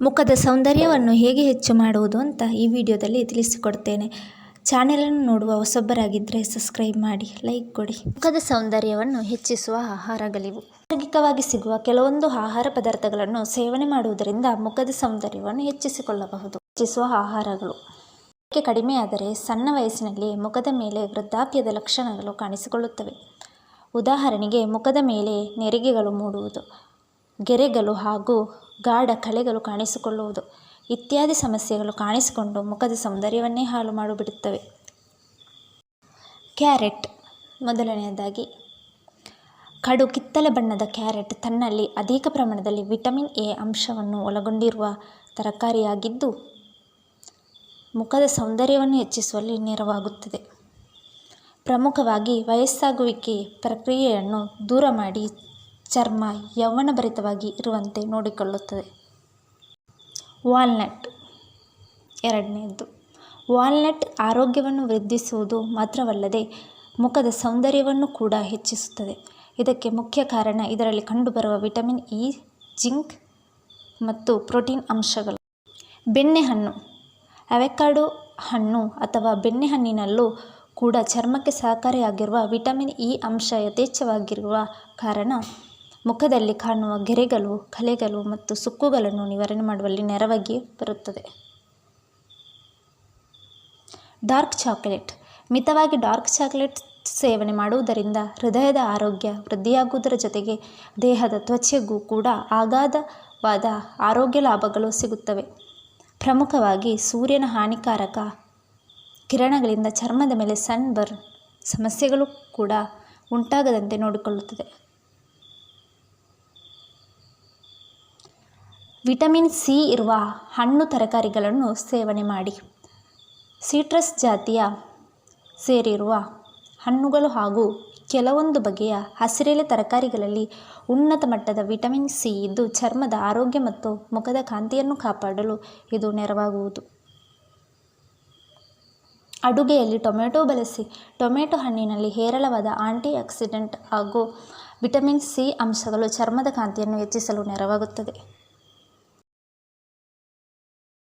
ಮುಖದ ಸೌಂದರ್ಯವನ್ನು ಹೇಗೆ ಹೆಚ್ಚು ಮಾಡುವುದು ಅಂತ ಈ ವಿಡಿಯೋದಲ್ಲಿ ತಿಳಿಸಿಕೊಡ್ತೇನೆ. ಚಾನೆಲನ್ನು ನೋಡುವ ಹೊಸಬರಾಗಿದ್ದರೆ ಸಬ್ಸ್ಕ್ರೈಬ್ ಮಾಡಿ, ಲೈಕ್ ಕೊಡಿ. ಮುಖದ ಸೌಂದರ್ಯವನ್ನು ಹೆಚ್ಚಿಸುವ ಆಹಾರಗಳಿವು. ನೈಸರ್ಗಿಕವಾಗಿ ಸಿಗುವ ಕೆಲವೊಂದು ಆಹಾರ ಪದಾರ್ಥಗಳನ್ನು ಸೇವನೆ ಮಾಡುವುದರಿಂದ ಮುಖದ ಸೌಂದರ್ಯವನ್ನು ಹೆಚ್ಚಿಸಿಕೊಳ್ಳಬಹುದು. ಹೆಚ್ಚಿಸುವ ಆಹಾರಗಳು: ಕಡಿಮೆಯಾದರೆ ಸಣ್ಣ ವಯಸ್ಸಿನಲ್ಲಿ ಮುಖದ ಮೇಲೆ ವೃದ್ಧಾಪ್ಯದ ಲಕ್ಷಣಗಳು ಕಾಣಿಸಿಕೊಳ್ಳುತ್ತವೆ. ಉದಾಹರಣೆಗೆ ಮುಖದ ಮೇಲೆ ನೆರಿಗೆಗಳು ಮೂಡುವುದು, ಗೆರೆಗಳು ಹಾಗೂ ಗಾಢ ಕಲೆಗಳು ಕಾಣಿಸಿಕೊಳ್ಳುವುದು ಇತ್ಯಾದಿ ಸಮಸ್ಯೆಗಳು ಕಾಣಿಸಿಕೊಂಡು ಮುಖದ ಸೌಂದರ್ಯವನ್ನೇ ಹಾಳು ಮಾಡಿಬಿಡುತ್ತವೆ. ಕ್ಯಾರೆಟ್ ಮೊದಲನೆಯದಾಗಿ, ಕಡು ಕಿತ್ತಳೆ ಬಣ್ಣದ ಕ್ಯಾರೆಟ್ ತನ್ನಲ್ಲಿ ಅಧಿಕ ಪ್ರಮಾಣದಲ್ಲಿ ವಿಟಮಿನ್ ಎ ಅಂಶವನ್ನು ಒಳಗೊಂಡಿರುವ ತರಕಾರಿಯಾಗಿದ್ದು ಮುಖದ ಸೌಂದರ್ಯವನ್ನು ಹೆಚ್ಚಿಸುವಲ್ಲಿ ನೆರವಾಗುತ್ತದೆ. ಪ್ರಮುಖವಾಗಿ ವಯಸ್ಸಾಗುವಿಕೆ ಪ್ರಕ್ರಿಯೆಯನ್ನು ದೂರ ಮಾಡಿ ಚರ್ಮ ಯೌವನಭರಿತವಾಗಿ ಇರುವಂತೆ ನೋಡಿಕೊಳ್ಳುತ್ತದೆ. ವಾಲ್ನಟ್ ಎರಡನೆಯದ್ದು. ವಾಲ್ನಟ್ ಆರೋಗ್ಯವನ್ನು ವೃದ್ಧಿಸುವುದು ಮಾತ್ರವಲ್ಲದೆ ಮುಖದ ಸೌಂದರ್ಯವನ್ನು ಕೂಡ ಹೆಚ್ಚಿಸುತ್ತದೆ. ಇದಕ್ಕೆ ಮುಖ್ಯ ಕಾರಣ ಇದರಲ್ಲಿ ಕಂಡುಬರುವ ವಿಟಮಿನ್ ಇ, ಜಿಂಕ್ ಮತ್ತು ಪ್ರೋಟೀನ್ ಅಂಶಗಳು. ಬೆಣ್ಣೆಹಣ್ಣು: ಅವೊಕಾಡೊ ಹಣ್ಣು ಅಥವಾ ಬೆಣ್ಣೆಹಣ್ಣಿನಲ್ಲೂ ಕೂಡ ಚರ್ಮಕ್ಕೆ ಸಹಕಾರಿಯಾಗಿರುವ ವಿಟಮಿನ್ ಇ ಅಂಶ ಯಥೇಚ್ಛವಾಗಿರುವ ಕಾರಣ ಮುಖದಲ್ಲಿ ಕಾಣುವ ಗೆರೆಗಳು, ಕಲೆಗಳು ಮತ್ತು ಸುಕ್ಕುಗಳನ್ನು ನಿವಾರಣೆ ಮಾಡುವಲ್ಲಿ ನೆರವಾಗಿ ಬರುತ್ತದೆ. ಡಾರ್ಕ್ ಚಾಕೊಲೇಟ್: ಮಿತವಾಗಿ ಡಾರ್ಕ್ ಚಾಕೊಲೇಟ್ ಸೇವನೆ ಮಾಡುವುದರಿಂದ ಹೃದಯದ ಆರೋಗ್ಯ ವೃದ್ಧಿಯಾಗುವುದರ ಜೊತೆಗೆ ದೇಹದ ತ್ವಚೆಗೂ ಕೂಡ ಅಗಾಧವಾದ ಆರೋಗ್ಯ ಲಾಭಗಳು ಸಿಗುತ್ತವೆ. ಪ್ರಮುಖವಾಗಿ ಸೂರ್ಯನ ಹಾನಿಕಾರಕ ಕಿರಣಗಳಿಂದ ಚರ್ಮದ ಮೇಲೆ ಸನ್ ಬರ್ನ್ ಸಮಸ್ಯೆಗಳು ಕೂಡ ಉಂಟಾಗದಂತೆ ನೋಡಿಕೊಳ್ಳುತ್ತದೆ. ವಿಟಮಿನ್ ಸಿ ಇರುವ ಹಣ್ಣು ತರಕಾರಿಗಳನ್ನು ಸೇವನೆ ಮಾಡಿ. ಸಿಟ್ರಸ್ ಜಾತಿಯ ಸೇರಿರುವ ಹಣ್ಣುಗಳು ಹಾಗೂ ಕೆಲವೊಂದು ಬಗೆಯ ಹಸಿರೆಲೆ ತರಕಾರಿಗಳಲ್ಲಿ ಉನ್ನತ ಮಟ್ಟದ ವಿಟಮಿನ್ ಸಿ ಇದ್ದು ಚರ್ಮದ ಆರೋಗ್ಯ ಮತ್ತು ಮುಖದ ಕಾಂತಿಯನ್ನು ಕಾಪಾಡಲು ಇದು ನೆರವಾಗುವುದು. ಅಡುಗೆಯಲ್ಲಿ ಟೊಮೆಟೊ ಬಳಸಿ. ಟೊಮೆಟೊ ಹಣ್ಣಿನಲ್ಲಿ ಹೇರಳವಾದ ಆಂಟಿ ಆಕ್ಸಿಡೆಂಟ್ ಹಾಗೂ ವಿಟಮಿನ್ ಸಿ ಅಂಶಗಳು ಚರ್ಮದ ಕಾಂತಿಯನ್ನು ಹೆಚ್ಚಿಸಲು ನೆರವಾಗುತ್ತದೆ.